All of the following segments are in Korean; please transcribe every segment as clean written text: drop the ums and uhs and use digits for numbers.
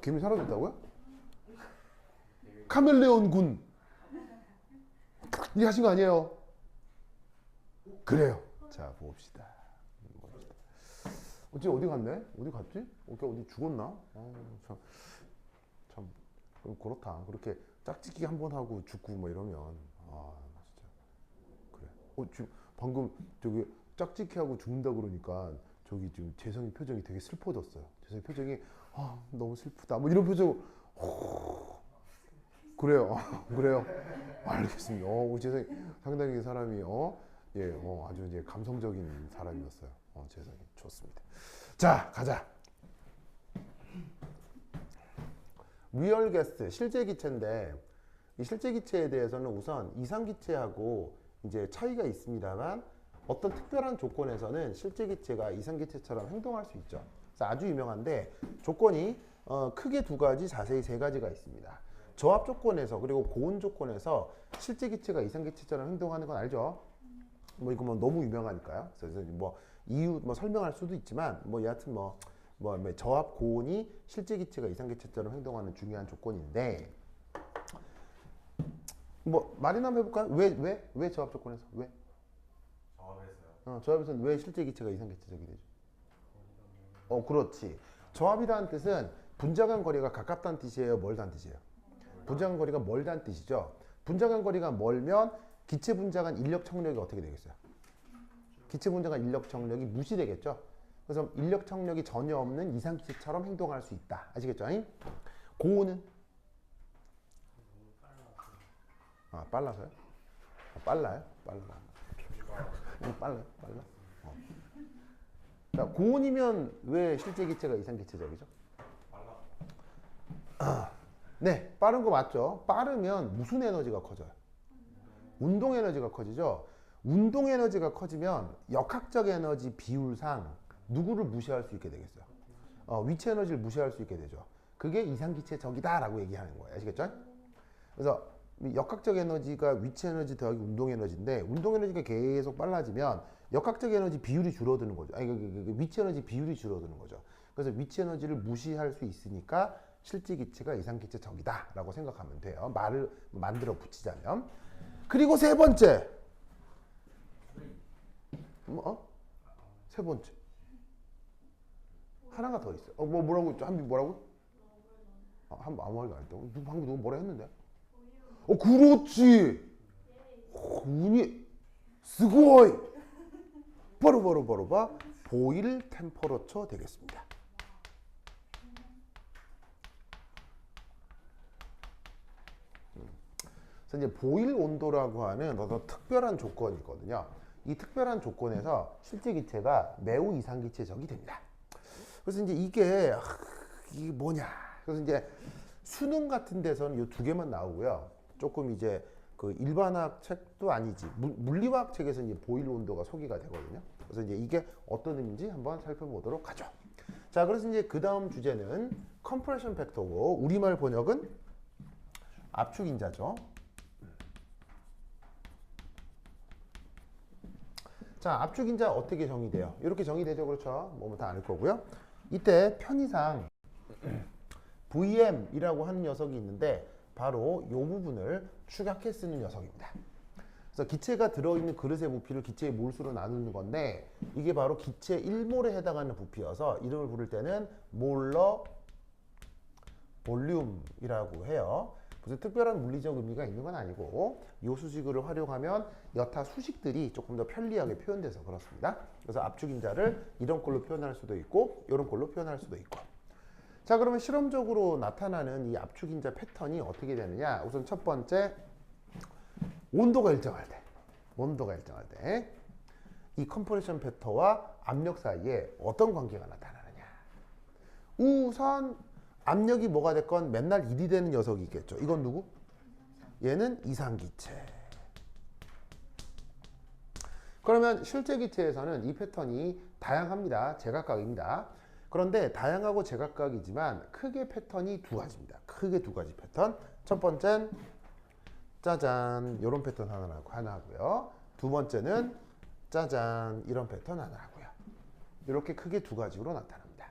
개미 사라졌다고요? 카멜레온 군. 이게 하신 거 아니에요? 그래요. 자, 봅시다. 어디 갔네? 어디 갔지? 어디 죽었나? 참, 그렇다. 그렇게 짝짓기 한 번 하고 죽고 뭐 이러면, 진짜. 그래. 지금 방금 저기 짝짓기 하고 죽는다 그러니까 저기 지금 재성이 표정이 되게 슬퍼졌어요. 재성이 표정이, 너무 슬프다. 뭐 이런 표정, 그래요. 그래요. 알겠습니다. 우리 재성이 상당히 사람이, 아주 이제 감성적인 사람이었어요. 재성이. 좋습니다. 자, 가자. 리얼 게스트, 실제 기체인데, 이 실제 기체에 대해서는 우선 이상 기체하고 이제 차이가 있습니다만, 어떤 특별한 조건에서는 실제 기체가 이상 기체처럼 행동할 수 있죠. 그래서 아주 유명한데, 조건이 크게 두 가지, 자세히 세 가지가 있습니다. 저압 조건에서 그리고 고온 조건에서 실제 기체가 이상 기체처럼 행동하는 건 알죠? 뭐 이거 뭐 너무 유명하니까요. 그래서 뭐 이유 뭐 설명할 수도 있지만 여하튼 저압 고온이 실제 기체가 이상 기체처럼 행동하는 중요한 조건인데 말이나 한번 해볼까요? 왜 저압 조건에서 왜? 저압에서요. 저압에서는 왜 실제 기체가 이상 기체적이 되죠? 그렇지. 저압이라는 뜻은 분자간 거리가 가깝다는 뜻이에요, 멀다는 뜻이에요? 분자간 거리가 멀다는 뜻이죠. 분자간 거리가 멀면 기체 분자간 인력 청력이 어떻게 되겠어요? 기체 분자간 인력 청력이 무시되겠죠. 그래서 인력 청력이 전혀 없는 이상 기체처럼 행동할 수 있다. 아시겠죠? 고온은? 빨라서요? 빨라요? 빨라. 자, 고온이면 왜 실제 기체가 이상 기체적이죠? 네, 빠른 거 맞죠? 빠르면 무슨 에너지가 커져요? 운동 에너지가 커지죠? 운동 에너지가 커지면 역학적 에너지 비율상 누구를 무시할 수 있게 되겠어요? 위치 에너지를 무시할 수 있게 되죠. 그게 이상기체적이다 라고 얘기하는 거예요. 아시겠죠? 그래서 역학적 에너지가 위치 에너지 더하기 운동 에너지인데 운동 에너지가 계속 빨라지면 역학적 에너지 비율이 줄어드는 거죠. 위치 에너지 비율이 줄어드는 거죠. 그래서 위치 에너지를 무시할 수 있으니까 실제 기체가 이상 기체적이다 라고 생각하면 돼요. 말을 만들어 붙이자면. 그리고 세 번째. 세 번째. 하나가 더 있어요. 뭐라고 했죠? 뭐라고? 아무 말도 안 했다고? 방금 누구 뭐라 했는데? 그렇지! 운이, 스고이! 바로 보일 템퍼러처 되겠습니다. 그래서 이제 보일 온도라고 하는 어떤 특별한 조건이거든요. 이 특별한 조건에서 실제 기체가 매우 이상 기체적이 됩니다. 그래서 이제 이게 뭐냐? 그래서 이제 수능 같은 데서는 이 두 개만 나오고요. 조금 이제 그 일반학 책도 아니지 물리화학 책에서 이제 보일 온도가 소개가 되거든요. 그래서 이제 이게 어떤 의미인지 한번 살펴보도록 하죠. 자, 그래서 이제 그 다음 주제는 컴프레션 팩터고 우리말 번역은 압축 인자죠. 자, 압축 인자 어떻게 정의돼요? 이렇게 정의되죠, 그렇죠? 다 알 거고요. 이때 편의상 VM이라고 하는 녀석이 있는데 바로 이 부분을 축약해 쓰는 녀석입니다. 그래서 기체가 들어있는 그릇의 부피를 기체의 몰수로 나누는 건데 이게 바로 기체 1몰에 해당하는 부피여서 이름을 부를 때는 몰러 볼륨이라고 해요. 무슨 특별한 물리적 의미가 있는 건 아니고 이 수식어를 활용하면 여타 수식들이 조금 더 편리하게 표현돼서 그렇습니다. 그래서 압축인자를 이런 걸로 표현할 수도 있고 이런 걸로 표현할 수도 있고. 자, 그러면 실험적으로 나타나는 이 압축인자 패턴이 어떻게 되느냐? 우선 첫 번째, 온도가 일정할 때 이 컴프레션 팩터와 압력 사이에 어떤 관계가 나타나느냐? 우선 압력이 뭐가 됐건 맨날 1이 되는 녀석이 있겠죠. 이건 누구? 얘는 이상기체. 그러면 실제 기체에서는 이 패턴이 다양합니다. 제각각입니다. 그런데 다양하고 제각각이지만 크게 패턴이 두 가지입니다. 크게 두 가지 패턴. 첫 번째는 짜잔 이런 패턴 하나 하고요. 두 번째는 짜잔 이런 패턴 하나 하고요. 이렇게 크게 두 가지로 나타납니다.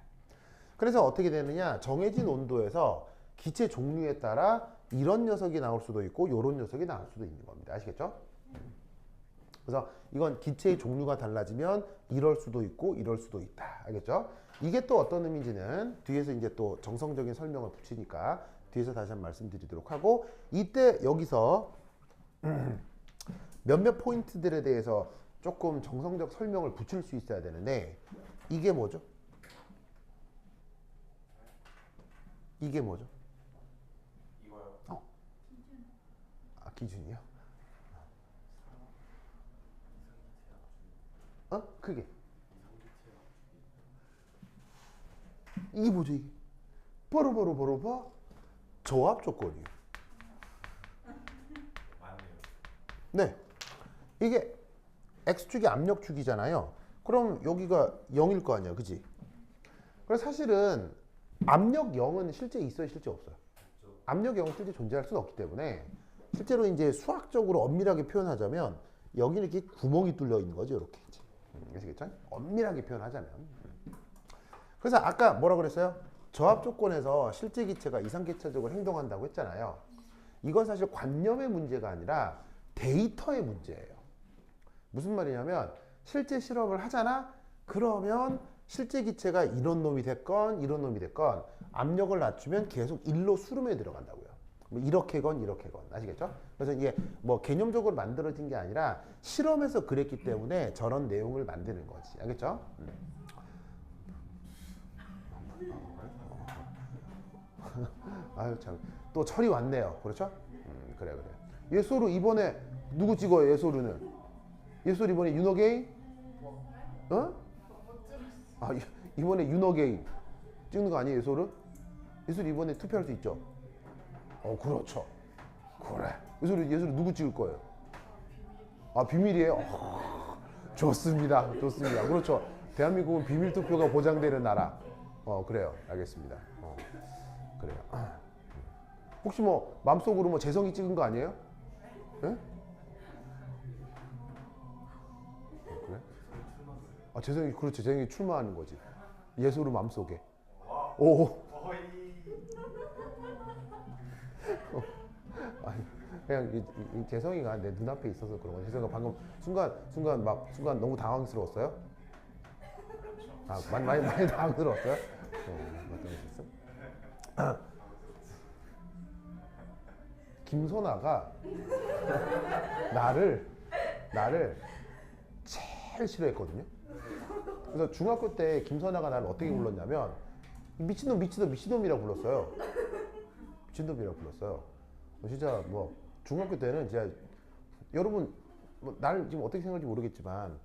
그래서 어떻게 되느냐? 정해진 온도에서 기체 종류에 따라 이런 녀석이 나올 수도 있고 이런 녀석이 나올 수도 있는 겁니다. 아시겠죠? 그래서 이건 기체의 종류가 달라지면 이럴 수도 있고 이럴 수도 있다. 알겠죠? 이게 또 어떤 의미인지는 뒤에서 이제 또 정성적인 설명을 붙이니까 뒤에서 다시 한번 말씀드리도록 하고, 이때 여기서 몇몇 포인트들에 대해서 조금 정성적 설명을 붙일 수 있어야 되는데, 이게 뭐죠? 이게 뭐죠? 이거요. 아, 기준이요? 크게. 이게 뭐죠, 이게? 바로 저압 조건이요. 네. 이게 X축이 압력축이잖아요. 그럼 여기가 0일 거 아니야, 그지? 그래서 사실은 압력 0은 실제 있어요, 실제 없어요? 압력 0은 실제 존재할 수는 없기 때문에, 실제로 이제 수학적으로 엄밀하게 표현하자면 여기는 이렇게 구멍이 뚫려 있는 거죠, 이렇게. 아시겠죠? 엄밀하게 표현하자면. 그래서 아까 뭐라 그랬어요? 저압 조건에서 실제 기체가 이상기체적으로 행동한다고 했잖아요. 이건 사실 관념의 문제가 아니라 데이터의 문제예요. 무슨 말이냐면, 실제 실험을 하잖아? 그러면 실제 기체가 이런 놈이 됐건 이런 놈이 됐건 압력을 낮추면 계속 일로 수렴에 들어간다고요. 뭐 이렇게건 이렇게건. 아시겠죠? 그래서 이게 뭐 개념적으로 만들어진 게 아니라 실험에서 그랬기 때문에 저런 내용을 만드는 거지. 알겠죠? 아유 참, 또 철이 왔네요. 그렇죠? 그래. 예소루 이번에 누구 찍어요? 예소루는 예소루 이번에 윤호게이? 아, 이번에 윤호게이 찍는 거 아니에요, 예소루? 예소루 이번에 투표할 수 있죠? 그렇죠. 그래. 예소루 누구 찍을 거예요? 아, 비밀이에요? 좋습니다. 그렇죠. 대한민국은 비밀 투표가 보장되는 나라. 그래요. 알겠습니다. 그래요. 혹시 뭐 마음속으로 뭐 재성이 찍은 거 아니에요? 네? 그래? 아, 재성이, 그렇지. 재성이 출마하는 거지. 예소루 마음속에. 오. 아니, 그냥 이 재성이가 내 눈앞에 있어서 그런 거지. 재성이가 방금 순간 너무 당황스러웠어요? 아, 많이 당황스러웠어요? 김선아가 나를 제일 싫어했거든요. 그래서 중학교 때 김선아가 나를 어떻게 불렀냐면 미친놈이라고 불렀어요. 미친놈이라고 불렀어요. 진짜 뭐 중학교 때는 진짜 여러분 뭐 나를 지금 어떻게 생각할지 모르겠지만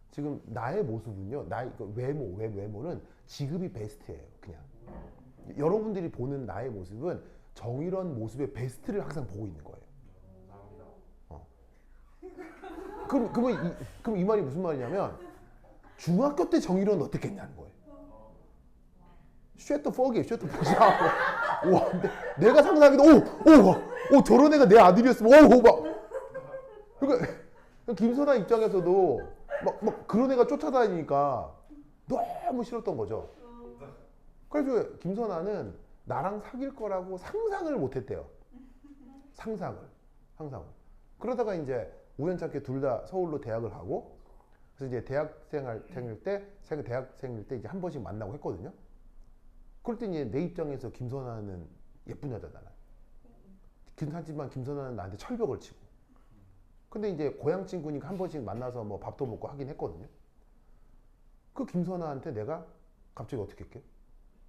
지금 나의 모습은요, 나의 외모는 지금이 베스트예요. 그냥 여러분들이 보는 나의 모습은 정의로운 모습의 베스트를 항상 보고 있는 거예요. 그럼 이 말이 무슨 말이냐면, 중학교 때 정의로운 어떻게 했냐는 거예요. 쉣더 퍽이에요. 쉣더 퍽이야. 와, 내가 상상하기도 저런 애가 내 아들이었으면 그러니까 김선아 입장에서도 막 그런 애가 쫓아다니니까 너무 싫었던 거죠. 그래서 김선아는 나랑 사귈 거라고 상상을 못 했대요. 상상을. 그러다가 이제 우연찮게 둘 다 서울로 대학을 가고, 그래서 이제 대학생일 때 이제 한 번씩 만나고 했거든요. 그럴 때 이제 내 입장에서 김선아는 예쁜 여자잖아. 하지만 김선아는 나한테 철벽을 치고. 근데 이제 고향 친구니까 한 번씩 만나서 뭐 밥도 먹고 하긴 했거든요. 그 김선아한테 내가 갑자기 어떻게 했게?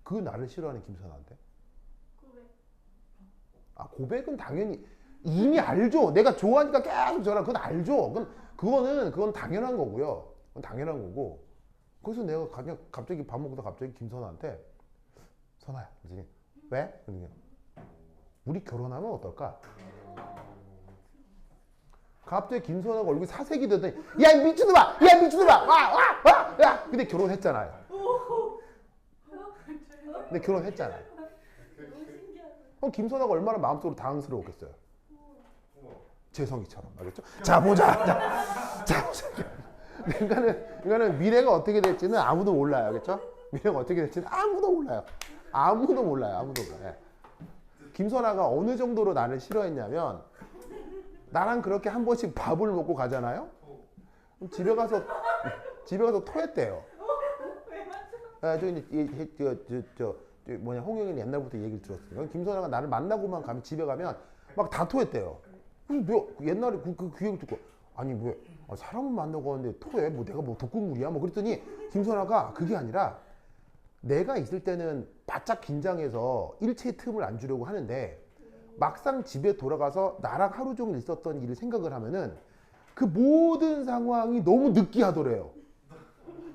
그 나를 싫어하는 김선아한테? 고백은 당연히 이미 알죠. 내가 좋아하니까 계속 전화. 그건 알죠. 그건 당연한 거고요. 그건 당연한 거고. 그래서 내가 그냥 갑자기 밥 먹다 갑자기 김선아한테, 선아야, 왜? 그러니까 우리 결혼하면 어떨까? 갑자기 김선아가 얼굴이 사색이 되더니, 야 미친놈아, 와. 근데 결혼했잖아요. 그럼 김선아가 얼마나 마음속으로 당황스러웠겠어요. 재성이처럼. 알겠죠? 자, 보자. 자. 그러니까는 미래가 어떻게 될지는 아무도 몰라요. 알겠죠? 미래가 어떻게 될지는 아무도 몰라요. 아무도 몰라요. 아무도 몰라요. 김선아가 어느 정도로 나를 싫어했냐면 나랑 그렇게 한 번씩 밥을 먹고 가잖아요. 그럼 집에 가서 토했대요. 아, 뭐냐 홍영이는 옛날부터 얘기를 들었어요. 김선아가 나를 만나고만 가면 집에 가면 막 다 토했대요. 뭐 옛날에 그 얘기를 듣고 아니 뭐 사람을 만나고 왔는데 토해? 뭐 내가 뭐 독극물이야? 뭐 그랬더니 김선아가 그게 아니라 내가 있을 때는 바짝 긴장해서 일체의 틈을 안 주려고 하는데 막상 집에 돌아가서 나랑 하루 종일 있었던 일을 생각을 하면은 그 모든 상황이 너무 느끼하더래요.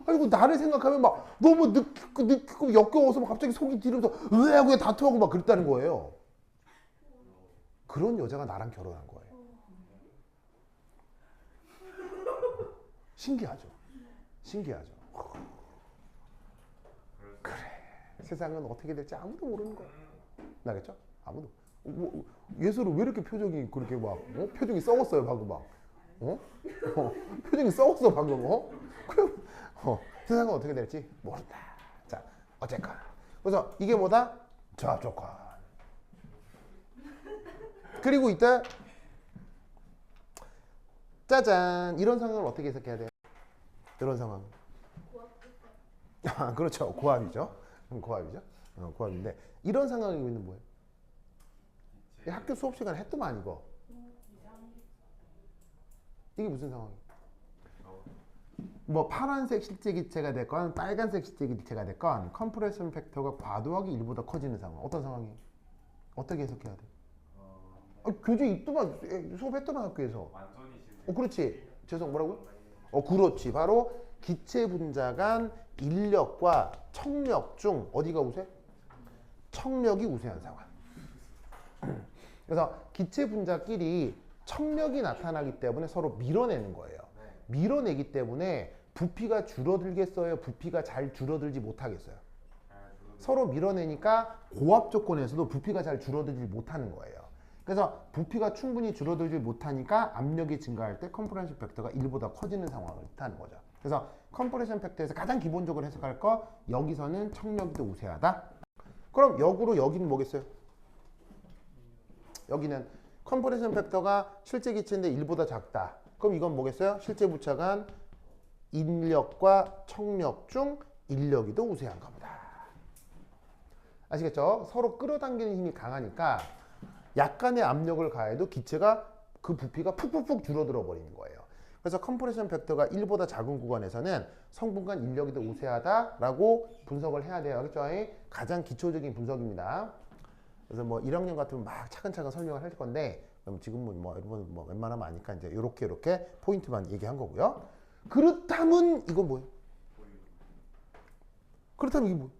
아이고 나를 생각하면 막 너무 느끼고 역겨워서 막 갑자기 속이 뒤로서 왜 다투하고 막 그랬다는 거예요. 그런 여자가 나랑 결혼한 거예요. 신기하죠. 신기하죠. 그래. 세상은 어떻게 될지 아무도 모르는 거야. 나겠죠? 아무도. 예수를 왜 이렇게 표정이 그렇게 막 표정이 썩었어요 방금 막. 표정이 썩었어 방금. 그럼 세상은 어떻게 될지 모른다. 자, 어쨌건. 그래서 이게 뭐다? 좌조건. 그리고 이때 짜잔 이런 상황을 어떻게 해석해야 돼요? 이런 상황. 아, 그렇죠. 고압이죠. 고압이죠. 고압인데 이런 상황이면 뭐예요? 학교 수업 시간에 했더만 이거. 이게 무슨 상황이에요? 뭐 파란색 실제 기체가 됐건 빨간색 실제 기체가 됐건 컴프레션 팩터가 과도하게 1보다 커지는 상황. 어떤 상황이에요? 어떻게 해석해야 돼? 교재 있더만 수업했더만 학교에서. 그렇지. 죄송 뭐라고요? 그렇지. 바로 기체 분자 간 인력과 청력 중 어디가 우세? 청력이 우세한 상황. 그래서 기체 분자끼리 청력이 나타나기 때문에 서로 밀어내는 거예요. 밀어내기 때문에 부피가 줄어들겠어요? 부피가 잘 줄어들지 못하겠어요? 서로 밀어내니까 고압 조건에서도 부피가 잘 줄어들지 못하는 거예요. 그래서 부피가 충분히 줄어들지 못하니까 압력이 증가할 때 컴프레션 팩터가 1보다 커지는 상황을 뜻하는 거죠. 그래서 컴프레션 팩터에서 가장 기본적으로 해석할 거 여기서는 청력이 더 우세하다. 그럼 역으로 여기는 뭐겠어요? 여기는 컴프레션 팩터가 실제 기체인데 1보다 작다. 그럼 이건 뭐겠어요? 실제 부차 간 인력과 청력 중 인력이 더 우세한 겁니다. 아시겠죠? 서로 끌어당기는 힘이 강하니까 약간의 압력을 가해도 기체가 그 부피가 푹푹푹 줄어들어 버리는 거예요. 그래서 컴프레션 팩터가 1보다 작은 구간에서는 성분 간 인력이 더 우세하다라고 분석을 해야 돼요. 그렇죠? 가장 기초적인 분석입니다. 그래서 뭐 1학년 같으면 막 차근차근 설명을 할 건데 그럼 지금은 뭐 여러분 뭐 웬만하면 아니까 이제 이렇게 포인트만 얘기한 거고요. 그렇다면 이건 뭐예요? 그렇다면 이게 뭐예요?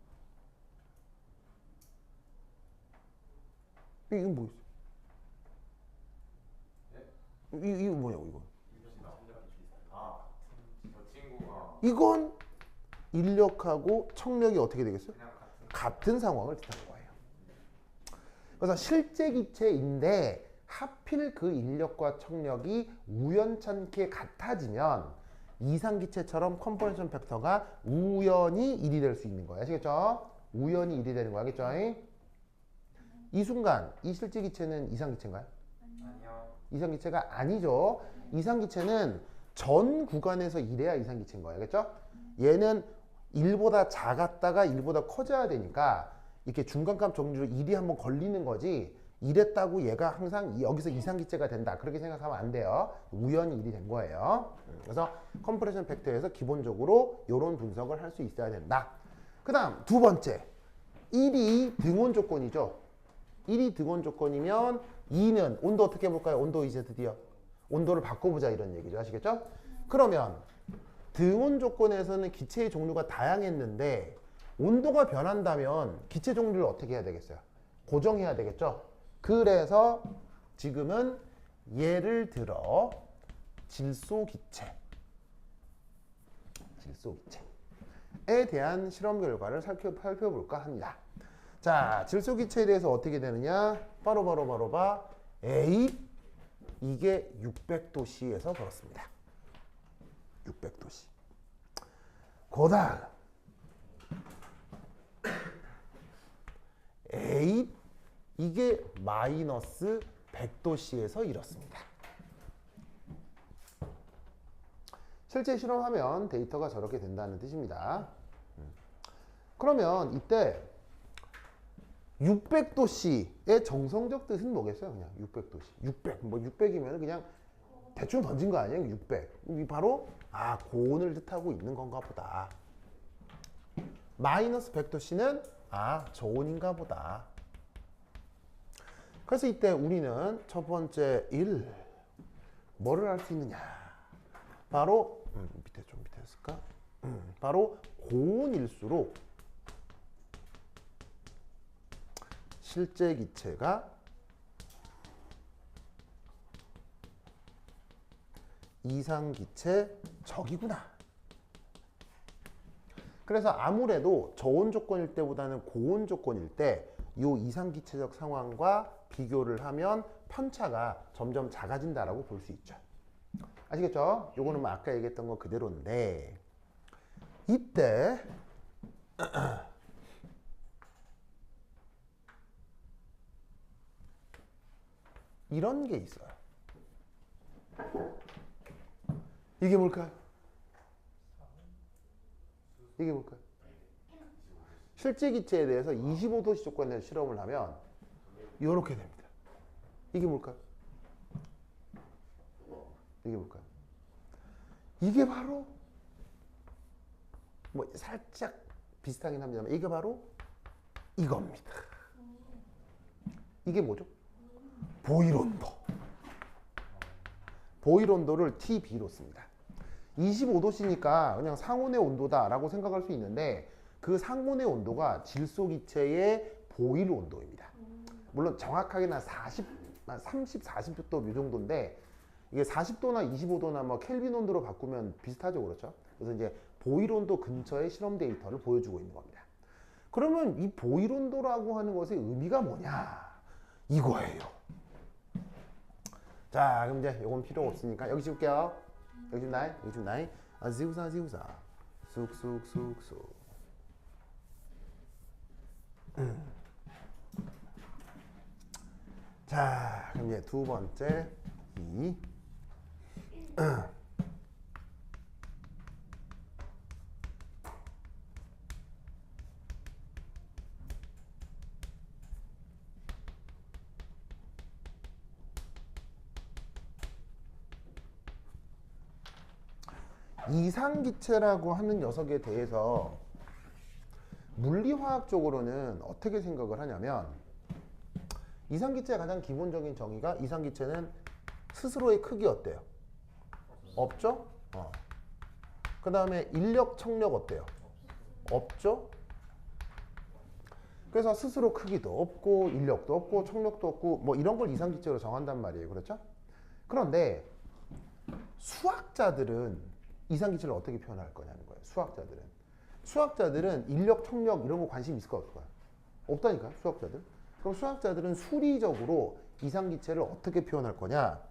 이건 뭐예요? 이거 뭐냐고 이건? 이건 인력하고 청력이 어떻게 되겠어요? 같은 상황을 뜻하는 거예요. 그래서 실제 기체인데 하필 그 인력과 청력이 우연찮게 같아지면 이상기체처럼 컴프레션 팩터가 우연히 1이 될 수 있는 거예요. 아시겠죠? 우연히 1이 되는 거 알겠죠? 이 순간 이 실제 기체는 이상기체인가요? 아니요. 이상기체가 아니죠. 이상기체는 전 구간에서 이래야 이상기체인 거예요. 알겠죠? 얘는 1보다 작았다가 1보다 커져야 되니까 이렇게 중간값 정리로 1이 한번 걸리는 거지 이랬다고 얘가 항상 여기서 이상기체가 된다. 그렇게 생각하면 안 돼요. 우연히 1이 된 거예요. 그래서 컴프레션 팩터에서 기본적으로 이런 분석을 할 수 있어야 된다. 그 다음 두 번째 1이 등원 조건이죠. 1이 등원 조건이면 2는 온도 어떻게 해볼까요? 온도 이제 드디어 온도를 바꿔보자 이런 얘기죠. 아시겠죠? 그러면 등원 조건에서는 기체의 종류가 다양했는데 온도가 변한다면 기체 종류를 어떻게 해야 되겠어요? 고정해야 되겠죠? 그래서 지금은 예를 들어 질소기체에 대한 실험 결과를 살펴볼까 합니다. 자, 질소기체에 대해서 어떻게 되느냐? 바로 봐. A 이게 600도씨에서 그렇습니다. 600도씨. 그다음 이게 마이너스 100도씨에서 이렇습니다. 실제 실험하면 데이터가 저렇게 된다는 뜻입니다. 그러면 이때 600도씨의 정성적 뜻은 뭐겠어요? 그냥 600도씨. 600. 뭐 600이면 그냥 대충 던진 거 아니에요? 600. 이 바로 고온을 뜻하고 있는 건가 보다. 마이너스 100도씨는 저온인가 보다. 그래서 이때 우리는 첫 번째 1 뭐를 할 수 있느냐? 바로 밑에 했을까? 바로 고온일수록 실제 기체가 이상기체 적이구나. 그래서 아무래도 저온 조건일 때보다는 고온 조건일 때 이 이상기체적 상황과 비교를 하면 편차가 점점 작아진다라고 볼 수 있죠. 아시겠죠? 요거는 뭐 아까 얘기했던 거 그대로인데 이때 이런 게 있어요. 이게 뭘까요? 이게 뭘까요? 실제 기체에 대해서 25도씨 조건에서 실험을 하면 이렇게 됩니다. 이게 뭘까요? 이게 뭘까요? 이게 바로 뭐 살짝 비슷하긴 합니다만 이게 바로 이겁니다. 이게 뭐죠? 보일온도. 보일온도를 TB로 씁니다. 25도씨니까 그냥 상온의 온도다라고 생각할 수 있는데 그 상온의 온도가 질소기체의 보일 온도입니다. 물론 정확하게는 한 30, 40도 이 정도인데 이게 40도나 25도나 뭐 켈빈 온도로 바꾸면 비슷하죠, 그렇죠? 그래서 이제 보일 온도 근처의 실험 데이터를 보여주고 있는 겁니다. 그러면 이 보일 온도라고 하는 것의 의미가 뭐냐? 이거예요. 자, 그럼 이제 요건 필요 없으니까 여기 지울게요. 여기 좀 나이, 여기 좀 나이. 지우사, 쑥쑥쑥쑥. 자, 그럼 이제 두 번째 2. 이상기체라고 하는 녀석에 대해서 물리화학적으로는 어떻게 생각을 하냐면 이상기체의 가장 기본적인 정의가 이상기체는 스스로의 크기 어때요? 없죠? 그 다음에 인력, 청력 어때요? 없죠? 그래서 스스로 크기도 없고 인력도 없고 청력도 없고 뭐 이런 걸 이상기체로 정한단 말이에요. 그렇죠? 그런데 수학자들은 이상기체를 어떻게 표현할 거냐는 거예요. 수학자들은 인력, 청력 이런 거 관심 있을 거 없을까요? 없다니까 수학자들. 그럼 수학자들은 수리적으로 이상기체를 어떻게 표현할 거냐?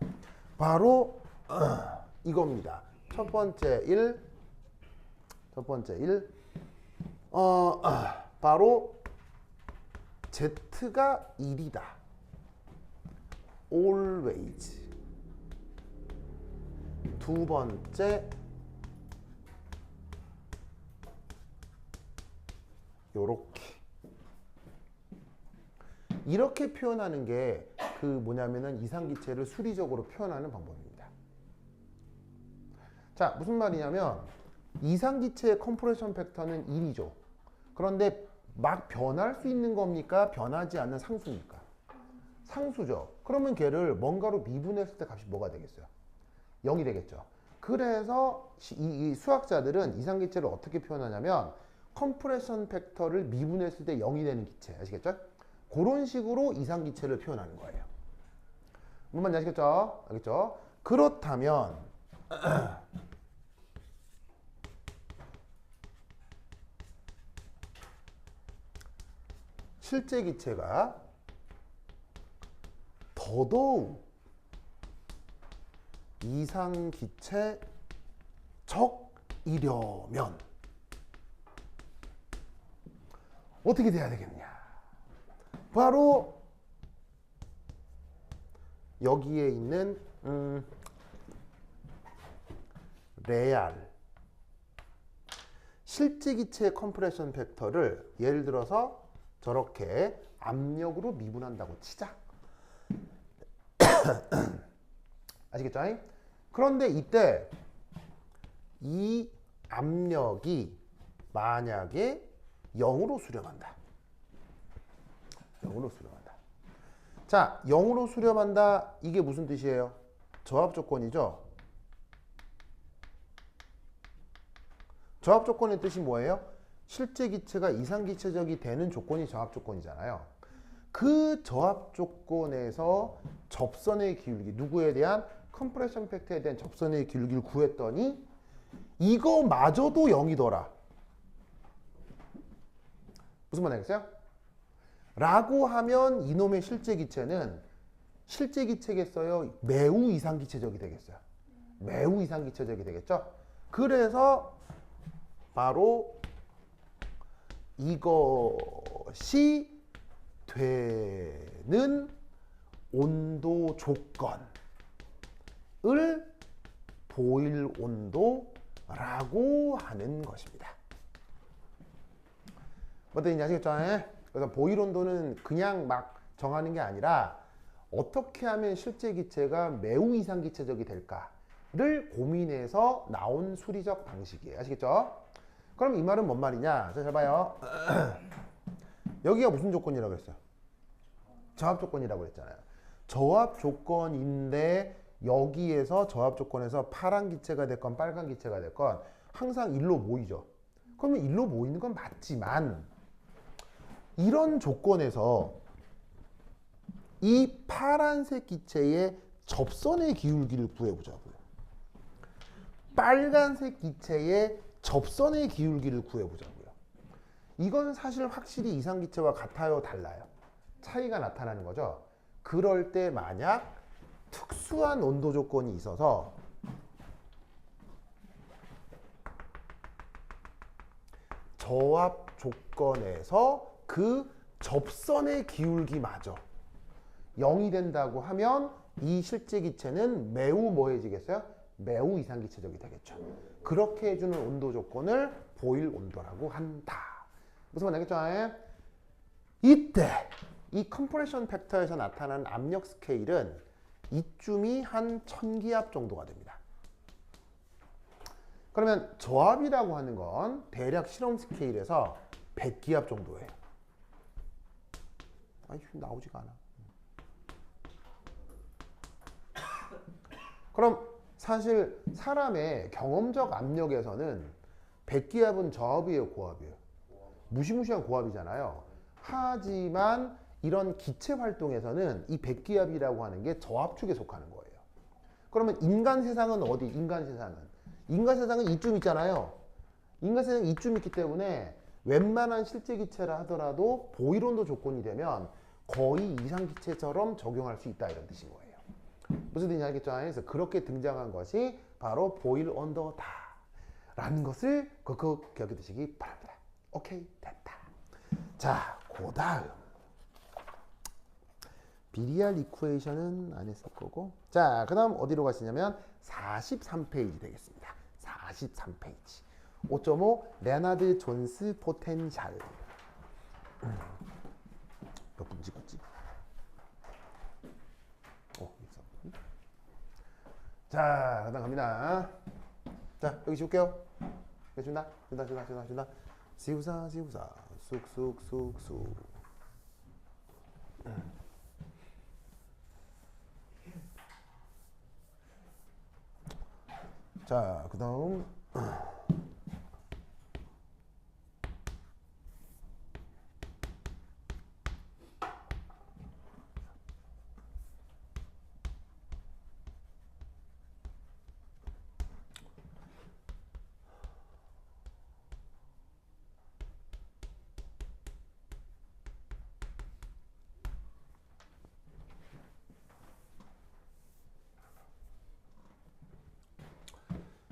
바로 이겁니다. 첫 번째 1 바로 Z가 1이다. always. 두 번째 요렇게 이렇게 표현하는 게 그 뭐냐면은 이상기체를 수리적으로 표현하는 방법입니다. 자, 무슨 말이냐면 이상기체의 컴프레션 팩터는 1이죠. 그런데 막 변할 수 있는 겁니까? 변하지 않는 상수입니까? 상수죠. 그러면 걔를 뭔가로 미분했을 때 값이 뭐가 되겠어요? 0이 되겠죠. 그래서 이 수학자들은 이상기체를 어떻게 표현하냐면 컴프레션 팩터를 미분했을 때 0이 되는 기체. 아시겠죠? 그런 식으로 이상기체를 표현하는 거예요. 뭔 말인지 아시겠죠? 알겠죠? 그렇다면 실제 기체가 더더욱 이상기체 적이려면 어떻게 돼야 되겠냐? 바로 여기에 있는 레알 실제 기체의 컴프레션 팩터를 예를 들어서 저렇게 압력으로 미분한다고 치자. 아시겠죠? 그런데 이때 이 압력이 만약에 0으로 수렴한다. 0으로 수렴한다. 자, 0으로 수렴한다. 이게 무슨 뜻이에요? 저압 조건이죠. 저압 조건의 뜻이 뭐예요? 실제 기체가 이상기체적이 되는 조건이 저압 조건이잖아요. 그 저압 조건에서 접선의 기울기, 누구에 대한 컴프레션 팩터에 대한 접선의 기울기를 구했더니 이거마저도 0이더라. 무슨 말 알겠어요? 라고 하면 이놈의 실제 기체는 실제 기체겠어요? 매우 이상기체적이 되겠어요? 매우 이상기체적이 되겠죠? 그래서 바로 이것이 되는 온도 조건을 보일 온도라고 하는 것입니다. 어떤지 아시겠죠? 그래서 보일 온도는 그냥 막 정하는 게 아니라 어떻게 하면 실제 기체가 매우 이상기체적이 될까를 고민해서 나온 수리적 방식이에요. 아시겠죠? 그럼 이 말은 뭔 말이냐? 자, 잘 봐요. 여기가 무슨 조건이라고 했어요? 저압 조건이라고 했잖아요. 저압 조건인데 여기에서 저압 조건에서 파란 기체가 됐건 빨간 기체가 됐건 항상 일로 모이죠. 그러면 일로 모이는 건 맞지만 이런 조건에서 이 파란색 기체의 접선의 기울기를 구해보자고요. 빨간색 기체의 접선의 기울기를 구해보자고요. 이건 사실 확실히 이상기체와 같아요, 달라요? 차이가 나타나는 거죠. 그럴 때 만약 특수한 온도 조건이 있어서 저압 조건에서 그 접선의 기울기마저 0이 된다고 하면 이 실제 기체는 매우 뭐해지겠어요? 매우 이상기체적이 되겠죠. 그렇게 해주는 온도 조건을 보일 온도라고 한다. 무슨 말 알겠죠? 이때 이 컴프레션 팩터에서 나타나는 압력 스케일은 이쯤이 한 1000기압 정도가 됩니다. 그러면 저압이라고 하는 건 대략 실험 스케일에서 100기압 정도예요. 아니, 나오지가 않아. 그럼 사실 사람의 경험적 압력에서는 100기압은 저압이에요, 고압이에요? 무시무시한 고압이잖아요. 하지만 이런 기체 활동에서는 이 100기압이라고 하는 게 저압축에 속하는 거예요. 그러면 인간 세상은 어디? 인간 세상은 이쯤 있잖아요. 인간 세상은 이쯤 있기 때문에 웬만한 실제 기체라 하더라도 보일 온도 조건이 되면 거의 이상기체처럼 적용할 수 있다, 이런 뜻인 거예요. 무슨 뜻인지 알겠죠? 그래서 그렇게 등장한 것이 바로 보일 온도다 라는 것을 그 기억해 두시기 바랍니다. 오케이, 됐다. 자, 그 다음 비리알 이쿠에이션은 안 했을 거고, 자, 그 다음 어디로 가시냐면 43페이지 되겠습니다. 43페이지 5.5 레나드 존스 포텐셜. 몇 분 찍었지? 있어. 자, 그 다음 갑니다. 자, 여기 지울게요. 준다. 시우사 쑥쑥쑥쑥. 자, 그 다음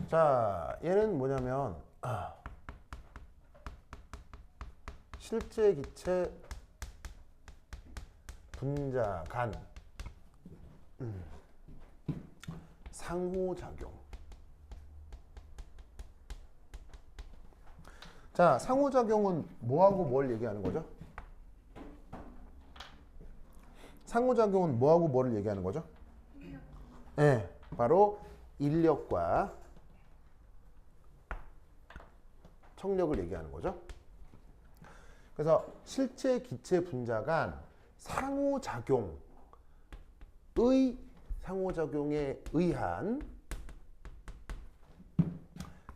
자, 얘는 뭐냐면 실제 기체 분자 간 상호작용. 자, 상호작용은 뭐하고 뭘 얘기하는 거죠? 상호작용은 뭐하고 뭐를 얘기하는 거죠? 네, 바로 인력과 청력을 얘기하는 거죠. 그래서 실체, 기체, 분자 간 상호작용에 의한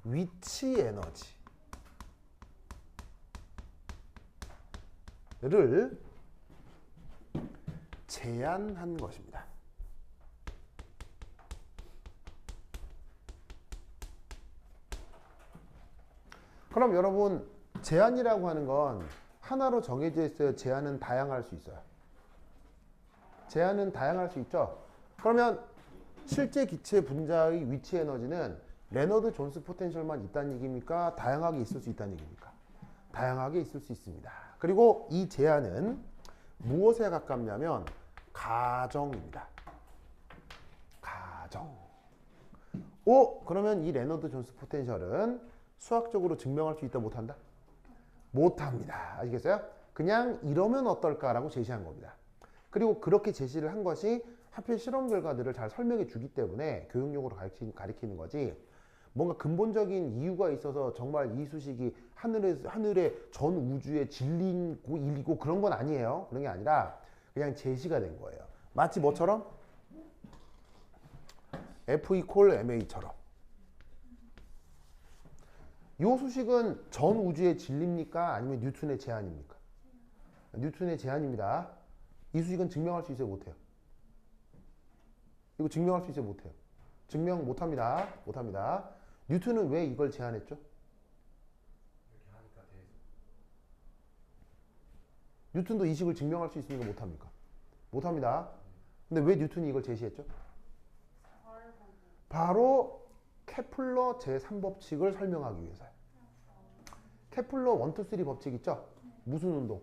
위치 에너지를 제한한 것입니다. 그럼 여러분, 제한이라고 하는 건 하나로 정해져 있어요? 제한은 다양할 수 있어요? 제한은 다양할 수 있죠? 그러면 실제 기체 분자의 위치 에너지는 레너드 존스 포텐셜만 있다는 얘기입니까? 다양하게 있을 수 있다는 얘기입니까? 다양하게 있을 수 있습니다. 그리고 이 제한은 무엇에 가깝냐면 가정입니다. 가정. 그러면 이 레너드 존스 포텐셜은 수학적으로 증명할 수 있다 못한다? 못합니다. 아시겠어요? 그냥 이러면 어떨까라고 제시한 겁니다. 그리고 그렇게 제시를 한 것이 하필 실험 결과들을 잘 설명해 주기 때문에 교육용으로 가리키는 거지, 뭔가 근본적인 이유가 있어서 정말 이 수식이 하늘의 전 우주에 진리고 일이고 그런 건 아니에요. 그런 게 아니라 그냥 제시가 된 거예요. 마치 뭐처럼? F 이퀄 MA처럼. 이 수식은 전 우주의 진리입니까? 아니면 뉴턴의 제한입니까? 뉴턴의 제한입니다. 이 수식은 증명할 수 있어요? 못해요? 이거 증명할 수 있어요? 못해요? 증명 못합니다. 못합니다. 뉴턴은 왜 이걸 제안했죠? 뉴턴도 이 식을 증명할 수 있습니까? 못합니까? 못합니다. 근데 왜 뉴턴이 이걸 제시했죠? 바로 케플러 제3법칙을 설명하기 위해서요. 케플러 1, 2, 3 법칙 있죠? 무슨 운동?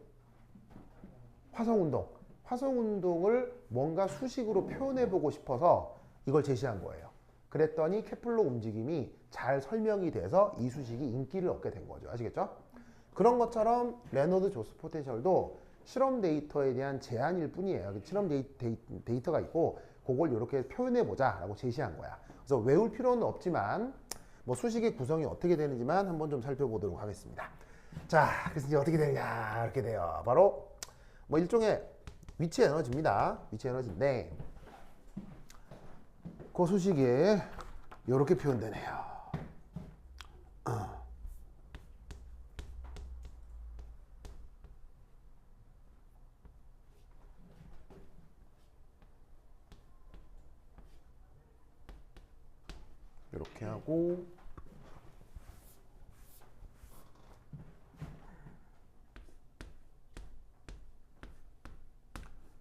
화성운동. 화성운동을 뭔가 수식으로 표현해보고 싶어서 이걸 제시한 거예요. 그랬더니 케플러 움직임이 잘 설명이 돼서 이 수식이 인기를 얻게 된 거죠. 아시겠죠? 그런 것처럼 레너드 존스 포텐셜도 실험 데이터에 대한 제한일 뿐이에요. 실험 데이터가 있고 그걸 이렇게 표현해보자 라고 제시한 거야. 그래서 외울 필요는 없지만 뭐 수식의 구성이 어떻게 되는지만 한번 좀 살펴보도록 하겠습니다. 자, 그래서 이제 어떻게 되느냐, 이렇게 돼요. 바로 뭐 일종의 위치 에너지입니다. 위치 에너지인데 그 수식이 이렇게 표현되네요. 이렇게 하고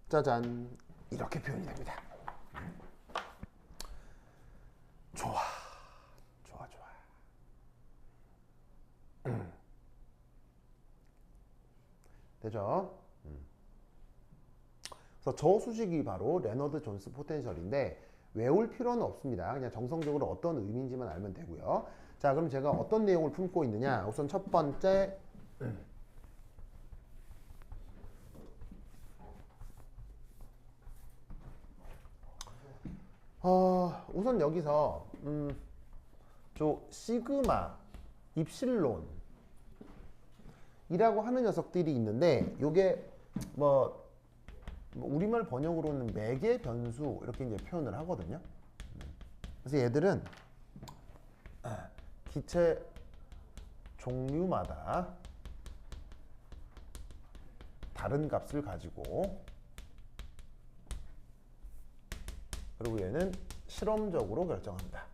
짜잔, 이렇게 표현이 됩니다. 좋아, 좋아, 좋아. 되죠? 그래서 저 수식이 바로 레너드 존스 포텐셜인데 외울 필요는 없습니다. 그냥 정성적으로 어떤 의미인지만 알면 되고요. 자, 그럼 제가 어떤 내용을 품고 있느냐? 우선 첫 번째, 우선 여기서 저 시그마, 입실론 이라고 하는 녀석들이 있는데 요게 뭐 우리말 번역으로는 매개 변수 이렇게 이제 표현을 하거든요. 그래서 얘들은 기체 종류마다 다른 값을 가지고, 그리고 얘는 실험적으로 결정합니다.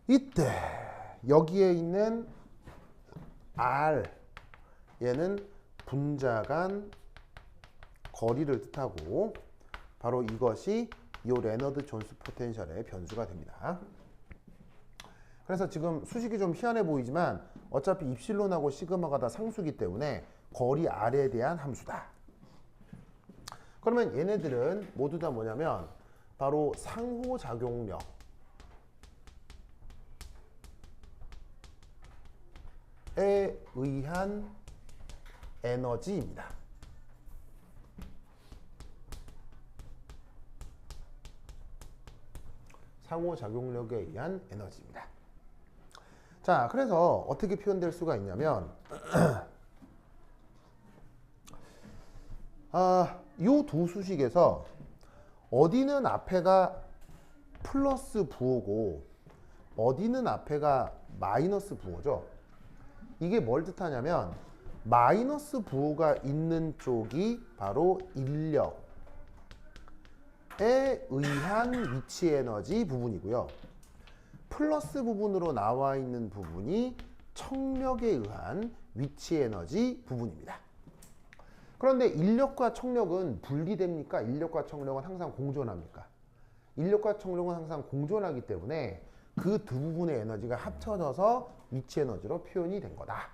이때 여기에 있는 R, 얘는 분자 간 거리를 뜻하고 바로 이것이 이 레너드 존스 포텐셜의 변수가 됩니다. 그래서 지금 수식이 좀 희한해 보이지만 어차피 입실론하고 시그마가 다 상수기 때문에 거리 R에 대한 함수다. 그러면 얘네들은 모두 다 뭐냐면 바로 상호작용력에 의한 에너지입니다. 상호작용력에 의한 에너지입니다. 자, 그래서 어떻게 표현될 수가 있냐면 이 두 수식에서 어디는 앞에가 플러스 부호고 어디는 앞에가 마이너스 부호죠. 이게 뭘 뜻하냐면 마이너스 부호가 있는 쪽이 바로 인력에 의한 위치 에너지 부분이고요. 플러스 부분으로 나와 있는 부분이 청력에 의한 위치 에너지 부분입니다. 그런데 인력과 청력은 분리됩니까? 인력과 청력은 항상 공존합니까? 인력과 청력은 항상 공존하기 때문에 그 두 부분의 에너지가 합쳐져서 위치 에너지로 표현이 된 거다.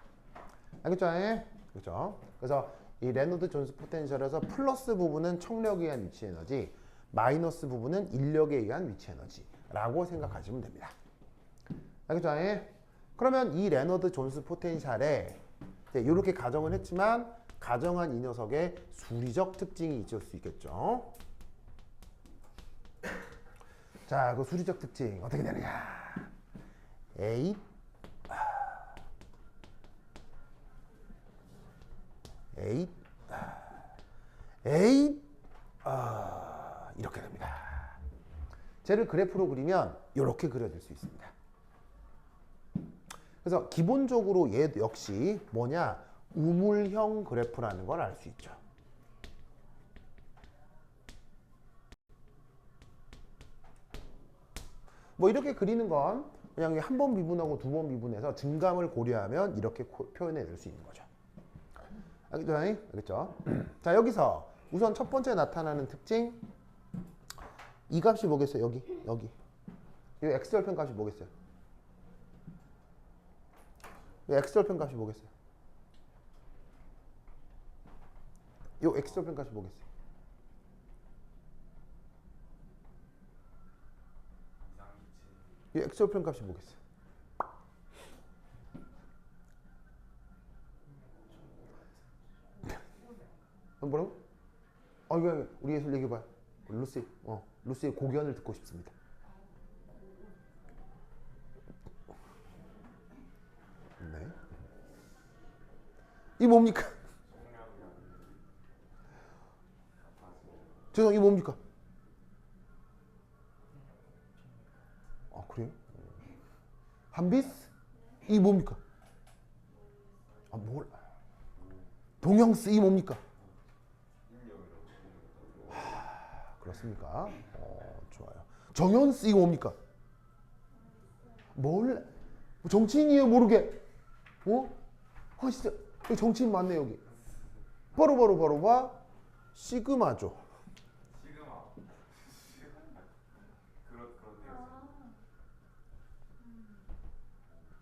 알겠죠? 그렇죠? 그래서 이 레노드 존스 포텐셜에서 플러스 부분은 청력에 의한 위치 에너지, 마이너스 부분은 인력에 의한 위치 에너지라고 생각하시면 됩니다. 알겠죠? 그러면 이 레너드 존스 포텐셜에 이렇게 가정을 했지만 가정한 이 녀석의 수리적 특징이 있을 수 있겠죠. 자, 그 수리적 특징 어떻게 되느냐? A 이렇게 됩니다. 쟤를 그래프로 그리면 이렇게 그려질 수 있습니다. 그래서 기본적으로 얘 역시 뭐냐? 우물형 그래프라는 걸 알 수 있죠. 뭐 이렇게 그리는 건 그냥 한 번 미분하고 두 번 미분해서 증감을 고려하면 이렇게 표현해낼 수 있는 거죠. 알겠죠? 알겠죠? 자, 여기서 우선 첫 번째 나타나는 특징, 이 값이 뭐겠어요? 여기 이 x절편 값이 뭐겠어요? 이 x절편 값이 뭐겠어요? 이 x절편 값이 뭐겠어요? 이 x절편 값이 뭐겠어요? 뭐라고? 이거 우리 예술 얘기해봐요. 루시의 고견을 듣고 싶습니다. 네. 이 뭡니까? 이 뭡니까? 그래요? 한비스? 이 뭡니까? 동형스 이 뭡니까? 그렇습니까? 좋아요. 정연스 이거 뭡니까? 정치인이에요 모르게? 진짜 정치인 맞네 여기. 바로 봐. 시그마죠.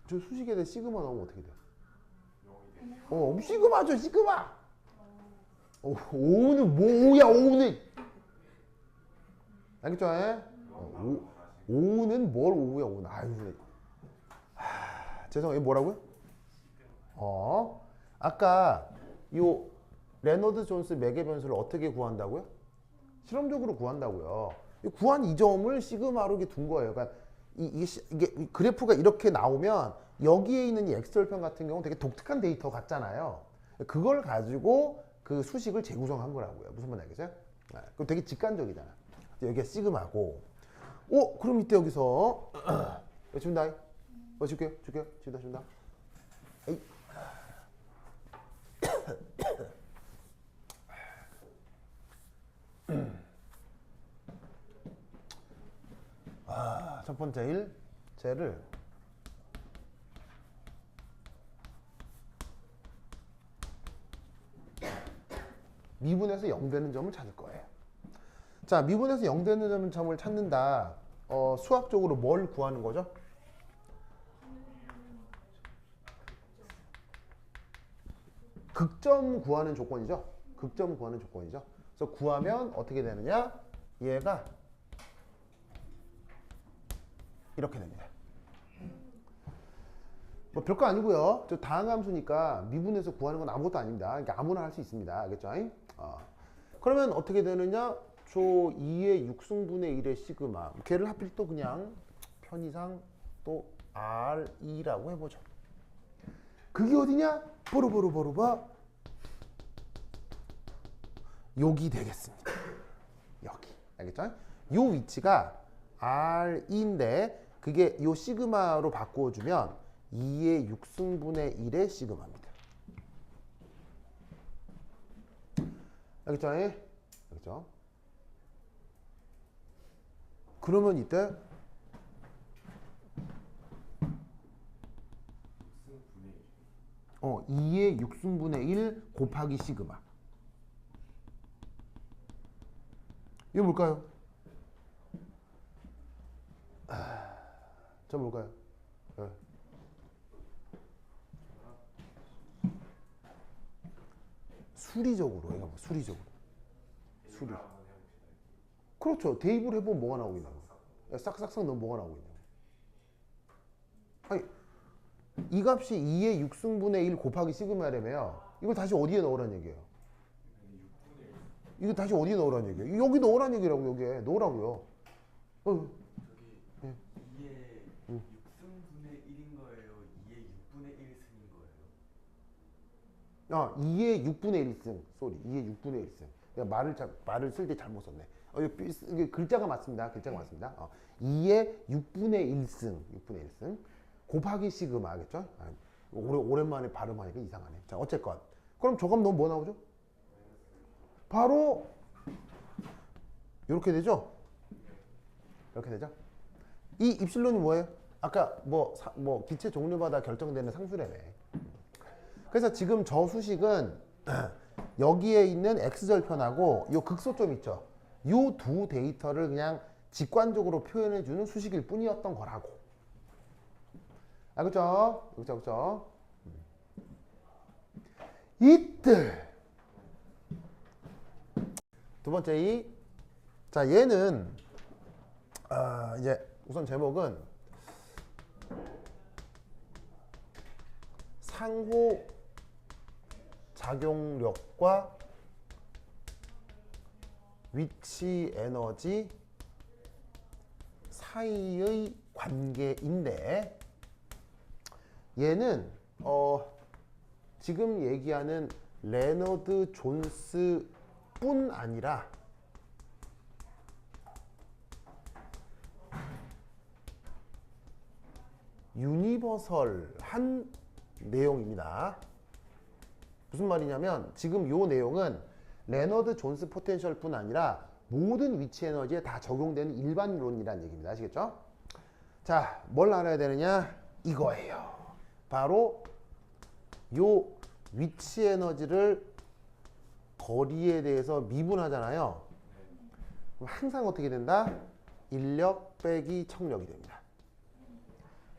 저 수식에 대해 시그마 나오면 어떻게 돼요? 시그마죠 시그마. 오는 뭐야 오는. 알겠죠? 오는 뭘 오야 오는. 아유. 죄송해요. 뭐라고요? 아까 요 레너드 존스 매개 변수를 어떻게 구한다고요? 실험적으로 구한다고요. 구한 이 점을 시그마로 이렇게 둔 거예요. 그러니까 이게 그래프가 이렇게 나오면 여기에 있는 이 x절편 같은 경우는 되게 독특한 데이터 같잖아요. 그걸 가지고 그 수식을 재구성한 거라고요. 무슨 말인지 알겠어요? 그럼 되게 직관적이잖아. 여기가 시그마고. 그럼 이때 여기서 준다. 줄게요. 준다. 에이. 첫 번째 쟤를 미분에서 0 되는 점을 찾을 거예요. 자, 미분에서 0 되는 점을 찾는다. 수학적으로 뭘 구하는 거죠? 극점 구하는 조건이죠. 극점 구하는 조건이죠. 그래서 구하면 어떻게 되느냐? 얘가 이렇게 됩니다. 뭐 별거 아니고요. 저 다항함수니까 미분에서 구하는 건 아무것도 아닙니다. 그러니까 아무나 할 수 있습니다. 알겠죠? 그러면 어떻게 되느냐? 조 2의 6승분의 1의 시그마. 걔를 하필 또 그냥 편의상 또 R2라고 해보죠. 그게 어디냐? 보르보르보르바 여기 되겠습니다. 여기. 알겠죠? 요 위치가 R인데 그게 요 시그마로 바꾸어주면 2의 6승분의 1의 시그마입니다. 알겠죠? 알겠죠? 그러면 이때 2의 6승분의 1 곱하기 시그마. 이거 뭘까요? 저 뭘까요? 네. 수리적으로 해요. 수리적으로. 수리. 그렇죠. 대입을 해보면 뭐가 나오고 있냐고. 싹싹싹 넣으면 뭐가 나오고 있냐고. 아니, 이 값이 2의 6승분의 1 곱하기 시그마라며요. 이걸 다시 어디에 넣으라는 얘기예요? 이거 다시 어디에 넣으라는 얘기예요? 여기 넣으라는 얘기라고. 여기에 넣으라고요. 저기 2의 6승분의 1인 거예요? 2의 6분의 1승인 거예요? 2의 6분의 1승. 쏘리. 2의 6분의 1승. 내가 말을 쓸 때 잘못 썼네. 이게 글자가 맞습니다. 글자가 맞습니다. 2의 6분의 1승. 6분의 1승. 곱하기 시그마. 알겠죠? 오랜만에 발음하니까 이상하네. 자, 어쨌건. 그럼 저거 넣으면 뭐 나오죠? 바로 이렇게 되죠? 이렇게 되죠? 이 입실론이 뭐예요? 아까 뭐 기체 종류마다 결정되는 상수래네. 그래서 지금 저 수식은 여기에 있는 x절편하고 요 극소점 있죠? 요 두 데이터를 그냥 직관적으로 표현해주는 수식일 뿐이었던 거라고. 그죠? 그죠? 이때 두 번째 자, 얘는 이제 우선 제목은 상호 작용력과 위치 에너지 사이의 관계인데 얘는 지금 얘기하는 레너드 존스 뿐 아니라 유니버설한 내용입니다. 무슨 말이냐면 지금 요 내용은 레너드 존스 포텐셜 뿐 아니라 모든 위치 에너지에 다 적용되는 일반론이라는 얘기입니다. 아시겠죠? 자, 뭘 알아야 되느냐? 이거예요. 바로 요 위치 에너지를 거리에 대해서 미분하잖아요. 그럼 항상 어떻게 된다? 인력 빼기 청력이 됩니다.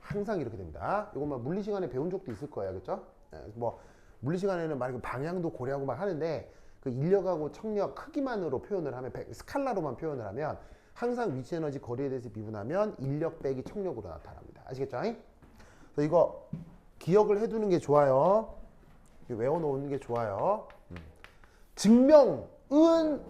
항상 이렇게 됩니다. 이거 막 물리 시간에 배운 적도 있을 거예요. 그렇죠? 뭐 물리 시간에는 막 방향도 고려하고 막 하는데 그 인력하고 청력 크기만으로 표현을 하면 스칼라로만 표현을 하면 항상 위치 에너지 거리에 대해서 미분하면 인력 빼기 청력으로 나타납니다. 아시겠죠? 그래서 이거 기억을 해두는 게 좋아요. 외워놓는 게 좋아요. 증명은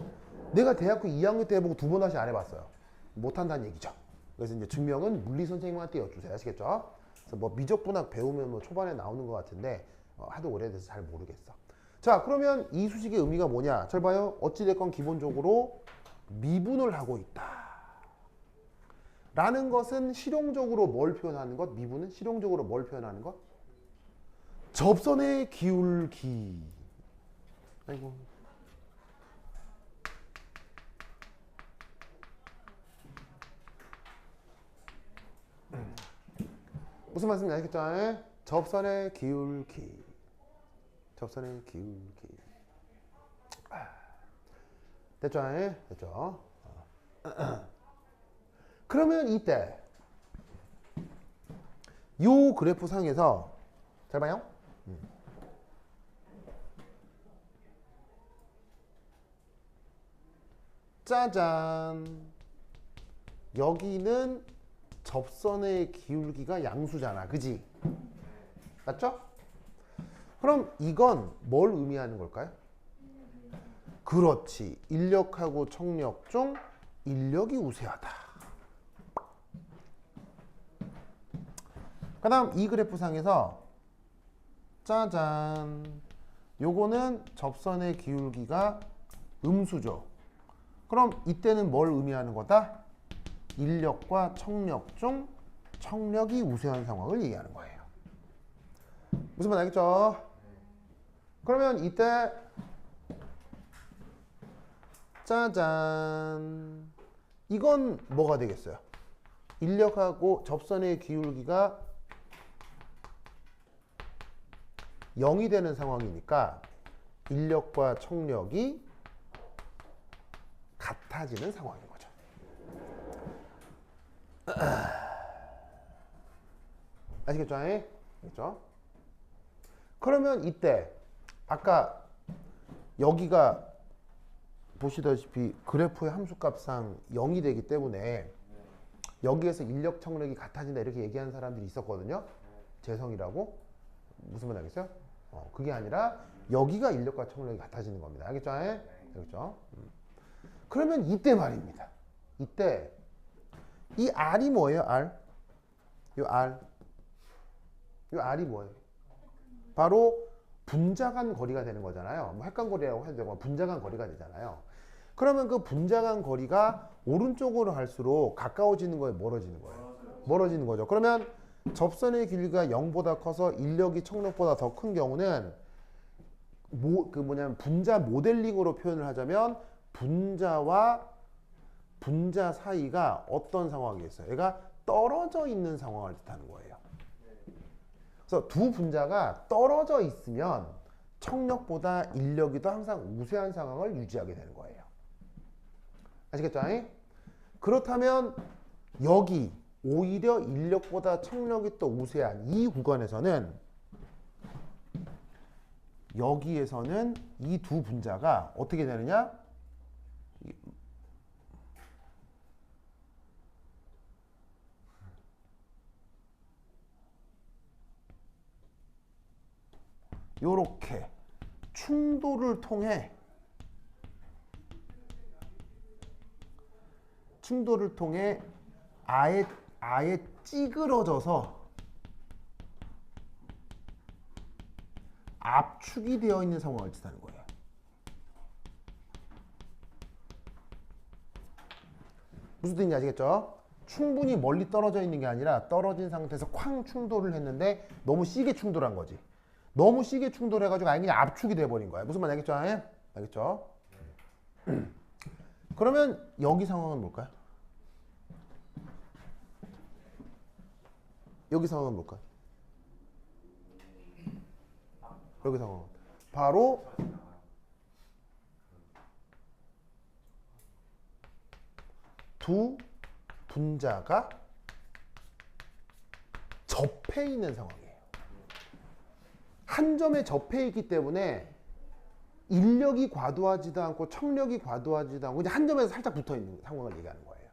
내가 대학교 2학년 때 해보고 두 번 다시 안 해봤어요. 못한다는 얘기죠. 그래서 이제 증명은 물리 선생님한테 여쭈세요. 아시겠죠? 그래서 뭐 미적분학 배우면 뭐 초반에 나오는 것 같은데 하도 오래돼서 잘 모르겠어. 자, 그러면 이 수식의 의미가 뭐냐? 잘 봐요. 어찌됐건 기본적으로 미분을 하고 있다. 라는 것은 실용적으로 뭘 표현하는 것? 미분은 실용적으로 뭘 표현하는 것? 접선의 기울기. 아이고. 무슨 말씀인지 알겠죠? 접선의 기울기. 접선의 기울기. 됐죠? 됐죠? 그러면 이때 요 그래프 상에서 잘 봐요. 짜잔. 여기는 접선의 기울기가 양수잖아. 그지? 맞죠? 그럼 이건 뭘 의미하는 걸까요? 그렇지. 인력하고 청력 중 인력이 우세하다. 그 다음 이 그래프상에서 짜잔. 요거는 접선의 기울기가 음수죠. 그럼 이때는 뭘 의미하는 거다? 인력과 청력 중 청력이 우세한 상황을 얘기하는 거예요. 무슨 말 알겠죠? 그러면 이때 짜잔. 이건 뭐가 되겠어요? 인력하고 접선의 기울기가 0이 되는 상황이니까 인력과 청력이 같아지는 상황인 거죠. 아시겠죠? 알겠죠? 그러면 이때 아까 여기가 보시다시피 그래프의 함수값상 0이 되기 때문에 여기에서 인력 청력이 같아진다 이렇게 얘기하는 사람들이 있었거든요. 재성이라고. 무슨 말 알겠어요? 그게 아니라 여기가 인력과 청력이 같아지는 겁니다. 알겠죠? 알겠죠? 그러면 이때 말입니다. 이때 이 R이 뭐예요? R? 요 R. 요 R이 뭐예요? 바로 분자간 거리가 되는 거잖아요. 뭐 획간거리라고 해도 되고 분자간 거리가 되잖아요. 그러면 그 분자간 거리가 오른쪽으로 갈수록 가까워지는 거예요? 멀어지는 거예요? 멀어지는 거죠. 그러면 접선의 길이가 0보다 커서 인력이 청력보다 더 큰 경우는 분자 모델링으로 표현을 하자면 분자와 분자 사이가 어떤 상황이겠어요? 얘가 떨어져 있는 상황을 뜻하는 거예요. 그래서 두 분자가 떨어져 있으면 청력보다 인력이 더 항상 우세한 상황을 유지하게 되는 거예요. 아시겠죠? 그렇다면 여기 오히려 인력보다 청력이 또 우세한 이 구간에서는 여기에서는 이 두 분자가 어떻게 되느냐? 요렇게 충돌을 통해 아예 찌그러져서 압축이 되어 있는 상황을 뜻하는 거예요. 무슨 뜻인지 아시겠죠? 충분히 멀리 떨어져 있는 게 아니라 떨어진 상태에서 쾅 충돌을 했는데 너무 시게 충돌한 거지. 너무 시게 충돌해가지고 아예 그냥 압축이 돼버린 거야. 무슨 말 알겠죠? 알겠죠? 그러면 여기 상황은 뭘까요? 여기 상황은 뭘까요? 여기 상황은 바로 두 분자가 접해 있는 상황이에요. 한 점에 접해 있기 때문에 인력이 과도하지도 않고 청력이 과도하지도 않고 그냥 한 점에서 살짝 붙어 있는 상황을 얘기하는 거예요.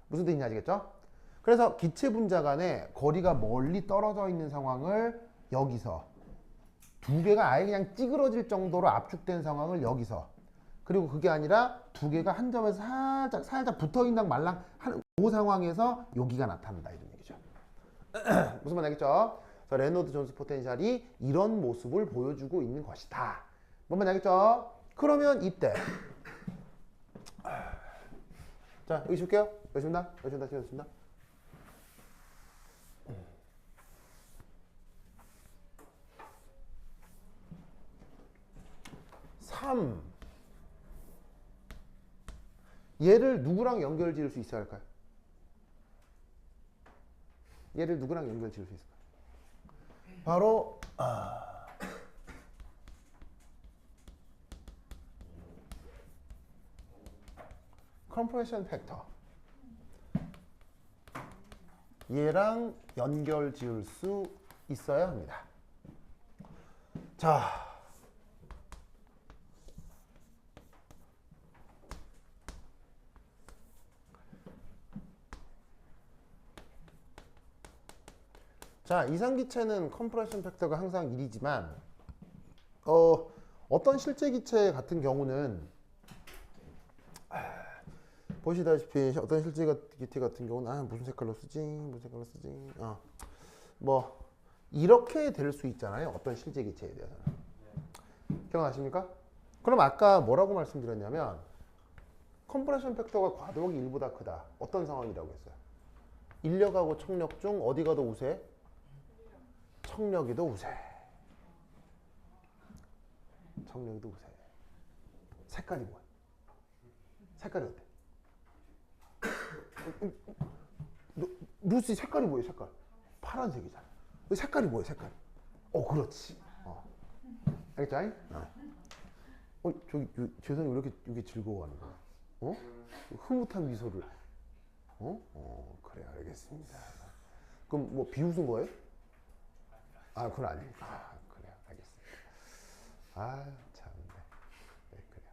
무슨 뜻인지 아시겠죠? 그래서 기체 분자 간에 거리가 멀리 떨어져 있는 상황을 여기서 두 개가 아예 그냥 찌그러질 정도로 압축된 상황을 여기서, 그리고 그게 아니라 두 개가 한 점에서 살짝 붙어 있는 말랑 하는 그 상황에서 여기가 나타난다 이런 얘기죠. 무슨 말 알겠죠? 그래서 레노드 존스 포텐셜이 이런 모습을 보여주고 있는 것이다. 뭔 말 알겠죠? 그러면 이때 자 여기 줄게요. 여기 줍니다. 3. 얘를 누구랑 연결 지을 수 있어야 할까요? 얘를 누구랑 연결 지을 수 있을까요? 바로 컴프레션 팩터 얘랑 연결 지을 수 있어야 합니다. 자, 자, 이상기체는 컴프레션 팩터가 항상 1이지만 어떤 실제 기체 같은 경우는 보시다시피 어떤 실제 기체 같은 경우는 무슨 색깔로 쓰지? 무슨 색깔로 쓰지? 뭐 이렇게 될 수 있잖아요. 어떤 실제 기체에 대해서는. 기억나십니까? 그럼 아까 뭐라고 말씀드렸냐면 컴프레션 팩터가 과도하게 1보다 크다. 어떤 상황이라고 했어요? 인력하고 청력 중 어디가 더 우세? 청력이 더 우세. 청력이 더 우세. 색깔이 뭐야? 색깔이 어때? 루시 색깔이 뭐예요? 색깔 파란색이잖아. 색깔이 뭐예요? 색깔. 그렇지. 알겠죠? 저기 재성이 왜 이렇게 즐거워하는 거야? 흐뭇한 미소를. 그래 알겠습니다. 그럼 뭐 비웃은 거예요? 그건 아닙니다. 그래요 알겠습니다. 참. 네, 그래요.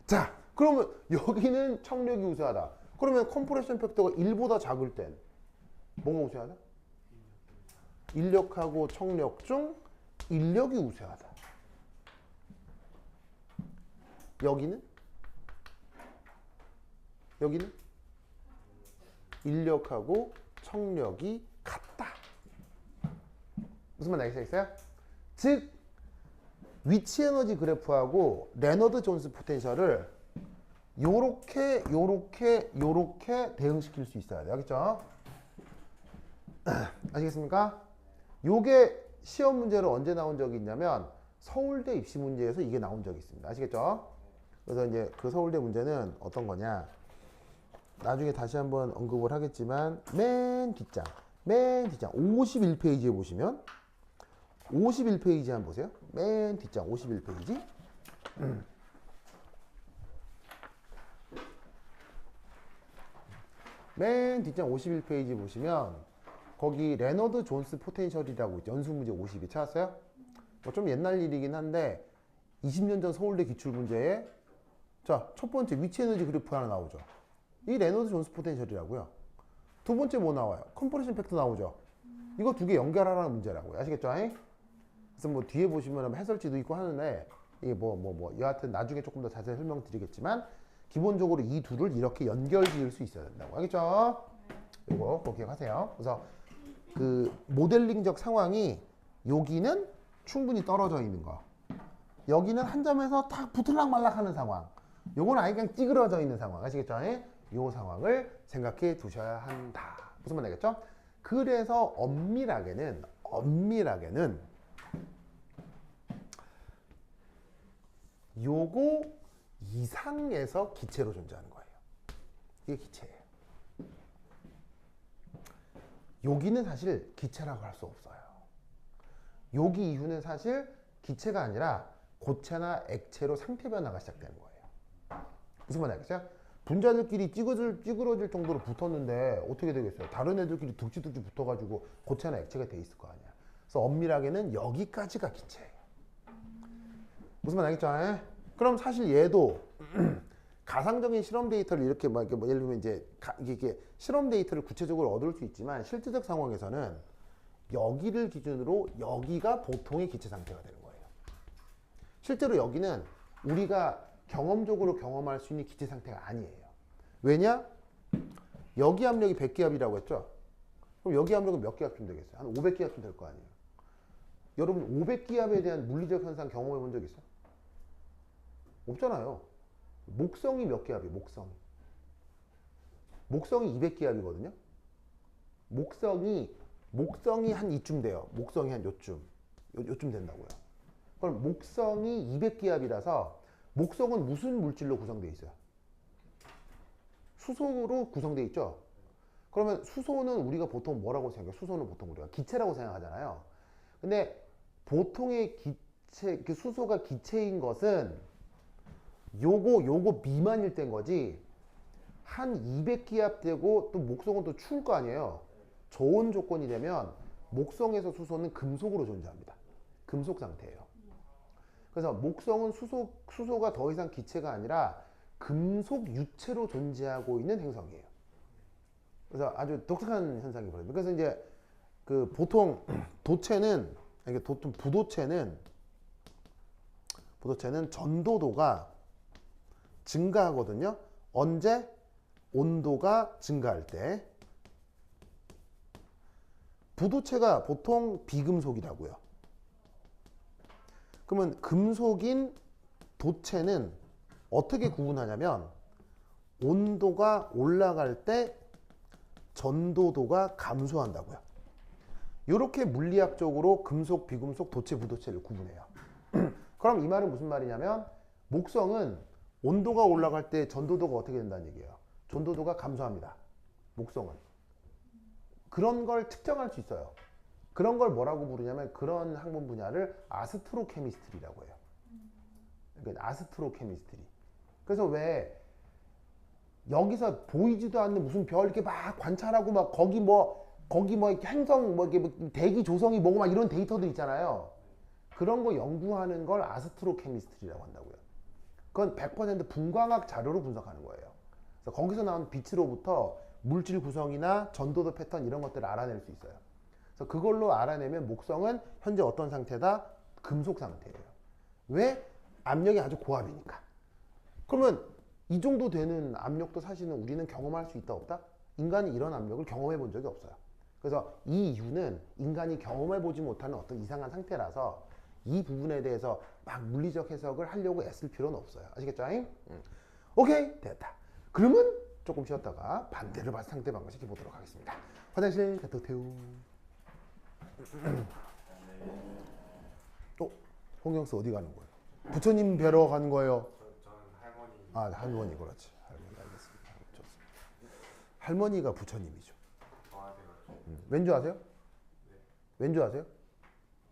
자, 그러면 여기는 청력이 우세하다. 그러면 컴프레션 팩터가 1보다 작을 땐 뭐가 우세하다? 인력하고 청력 중 인력이 우세하다. 여기는 인력하고 청력이 같다. 무슨 말 알겠어요? 즉 위치 에너지 그래프하고 레너드 존스 포텐셜을 요렇게 대응시킬 수 있어야 돼요. 알겠죠? 아시겠습니까? 요게 시험 문제로 언제 나온 적이 있냐면 서울대 입시 문제에서 이게 나온 적이 있습니다. 아시겠죠? 그래서 이제 그 서울대 문제는 어떤 거냐? 나중에 다시 한번 언급을 하겠지만 맨 뒷장 51페이지에 보시면 51페이지 한번 보세요. 맨 뒷장 51페이지. 맨 뒷장 51페이지 보시면 거기 레너드 존스 포텐셜이라고 있죠. 연수 문제 52 찾았어요? 좀 옛날 일이긴 한데 20년 전 서울대 기출문제에 자, 첫 번째 위치 에너지 그래프 하나 나오죠. 이 레너드 존스 포텐셜이라고요. 두 번째 뭐 나와요? 컴프레션 팩터 나오죠. 이거 두 개 연결하라는 문제라고요. 아시겠죠? 그래서 뭐 뒤에 보시면 해설지도 있고 하는데 이게 여하튼 나중에 조금 더 자세히 설명드리겠지만 기본적으로 이 둘을 이렇게 연결 지을 수 있어야 된다고. 알겠죠? 이거 꼭 기억하세요. 그래서 그 모델링적 상황이 여기는 충분히 떨어져 있는 거. 여기는 한 점에서 딱 붙을락 말락 하는 상황. 요건 아예 그냥 찌그러져 있는 상황. 아시겠죠? 요 상황을 생각해 두셔야 한다. 무슨 말 알겠죠? 그래서 엄밀하게는 요거 이상에서 기체로 존재하는 거예요. 이게 기체예요. 여기는 사실 기체라고 할 수 없어요. 여기 이후는 사실 기체가 아니라 고체나 액체로 상태 변화가 시작되는 거예요. 무슨 말 알겠어요? 분자들끼리 찌그러질 정도로 붙었는데 어떻게 되겠어요? 다른 애들끼리 둥치둥치 붙어가지고 고체나 액체가 돼 있을 거 아니야. 그래서 엄밀하게는 여기까지가 기체예요. 무슨 말 알겠죠? 그럼 사실 얘도 가상적인 실험 데이터를 이렇게 막 예를 들면 이제 이게 실험 데이터를 구체적으로 얻을 수 있지만 실제적 상황에서는 여기를 기준으로 여기가 보통의 기체 상태가 되는 거예요. 실제로 여기는 우리가 경험적으로 경험할 수 있는 기체 상태가 아니에요. 왜냐? 여기 압력이 100기압이라고 했죠? 그럼 여기 압력은 몇 기압쯤 되겠어요? 한 500기압쯤 될 거 아니에요. 여러분 500기압에 대한 물리적 현상 경험해 본 적 있어요? 없잖아요. 목성이 몇 기압이에요? 목성이 200기압이거든요. 목성이 한 이쯤 돼요. 목성이 한 요쯤 된다고요. 그럼 목성이 200기압이라서 목성은 무슨 물질로 구성되어 있어요? 수소로 구성되어 있죠. 그러면 수소는 우리가 보통 뭐라고 생각해요? 수소는 보통 우리가 기체라고 생각하잖아요. 근데 보통의 기체, 그 수소가 기체인 것은 요거 미만일 땐 거지. 한 200기압 되고 또 목성은 또 추울 거 아니에요. 저온 조건이 되면 목성에서 수소는 금속으로 존재합니다. 금속 상태예요. 그래서 목성은 수소가 더 이상 기체가 아니라 금속 유체로 존재하고 있는 행성이에요. 그래서 아주 독특한 현상이 벌어집니다. 그래서 이제 그 보통 도체는 이게 보통 부도체는 전도도가 증가하거든요. 언제? 온도가 증가할 때. 부도체가 보통 비금속이라고요. 그러면 금속인 도체는 어떻게 구분하냐면 온도가 올라갈 때 전도도가 감소한다고요. 이렇게 물리학적으로 금속, 비금속, 도체, 부도체를 구분해요. 그럼 이 말은 무슨 말이냐면 목성은 온도가 올라갈 때 전도도가 어떻게 된다는 얘기예요. 전도도가 감소합니다. 목성은. 그런 걸 측정할 수 있어요. 그런 걸 뭐라고 부르냐면 그런 학문 분야를 아스트로케미스트리라고 해요. 그러니까 아스트로케미스트리. 그래서 왜 여기서 보이지도 않는 무슨 별 이렇게 막 관찰하고 막 거기 뭐 이렇게 행성 뭐 이렇게 뭐 대기 조성이 뭐고 막 이런 데이터들 있잖아요. 그런 거 연구하는 걸 아스트로케미스트리라고 한다고요. 그건 100% 분광학 자료로 분석하는 거예요. 그래서 거기서 나온 빛으로부터 물질 구성이나 전도도 패턴 이런 것들을 알아낼 수 있어요. 그래서 그걸로 알아내면 목성은 현재 어떤 상태다? 금속 상태예요. 왜? 압력이 아주 고압이니까. 그러면 이 정도 되는 압력도 사실은 우리는 경험할 수 있다 없다? 인간이 이런 압력을 경험해 본 적이 없어요. 그래서 이 이유는 인간이 경험해 보지 못하는 어떤 이상한 상태라서 이 부분에 대해서 막 물리적 해석을 하려고 애쓸 필요는 없어요. 아시겠죠? 오케이, 됐다. 그러면 조금 쉬었다가 반대로 상대 방정식 해보도록 하겠습니다. 화장실 갔다 오세요. 홍경수 어디 가는 거예요? 부처님 뵈러 가는 거예요? 저는 할머니. 아, 할머니, 그렇지. 할머니, 알겠습니다. 좋습니다. 할머니가 부처님이죠. 좋아해가지고. 왠 줄 아세요? 네. 왠 줄 아세요?